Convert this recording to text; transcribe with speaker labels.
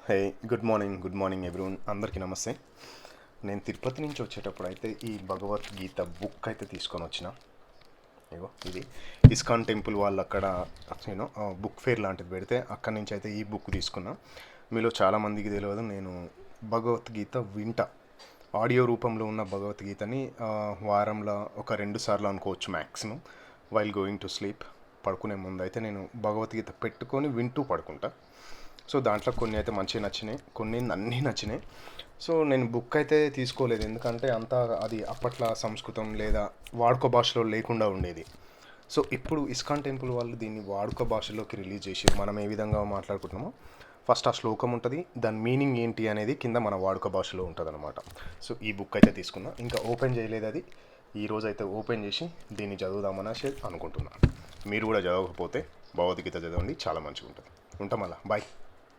Speaker 1: Hey good morning everyone, అందరికీ నమస్తే. నేను తిరుపతి నుంచి వచ్చేటప్పుడు అయితే ఈ భగవద్గీత బుక్ అయితే తీసుకొని వచ్చిన. ఇగో ఇది ఇస్కాన్ టెంపుల్ వాళ్ళు అక్కడ నేను బుక్ ఫేర్ లాంటిది పెడితే అక్కడి నుంచి అయితే ఈ బుక్ తీసుకున్నా. మీలో చాలామందికి తెలియదు, నేను భగవద్గీత ఆడియో రూపంలో ఉన్న భగవద్గీతని వారంలో ఒక 2 సార్లు అనుకోవచ్చు maximum, while going to sleep. పడుకునే ముందు అయితే నేను భగవద్గీత పెట్టుకొని వింటూ పడుకుంటా. సో దాంట్లో కొన్ని అయితే మంచిగా నచ్చినాయి, కొన్ని అన్నీ నచ్చినాయి. సో నేను బుక్ అయితే తీసుకోలేదు, ఎందుకంటే అంతా అది అప్పట్లో సంస్కృతం లేదా వాడుక భాషలో లేకుండా ఉండేది. సో ఇప్పుడు ఇస్కాన్ టెంపుల్ వాళ్ళు దీన్ని వాడుక భాషలోకి రిలీజ్ చేసి మనం ఏ విధంగా మాట్లాడుకుంటున్నామో ఫస్ట్ ఆ శ్లోకం ఉంటుంది, దాని మీనింగ్ ఏంటి అనేది కింద మన వాడుక భాషలో ఉంటుంది అనమాట. సో ఈ బుక్ అయితే తీసుకున్నా, ఇంకా ఓపెన్ చేయలేదు అది. ఈరోజు అయితే ఓపెన్ చేసి దీన్ని చదువుదామని అనుకుంటున్నాను. మీరు కూడా చదవకపోతే భగవద్గీత చదవండి, చాలా మంచిగా ఉంటుంది. ఉంటాం అలా, బాయ్.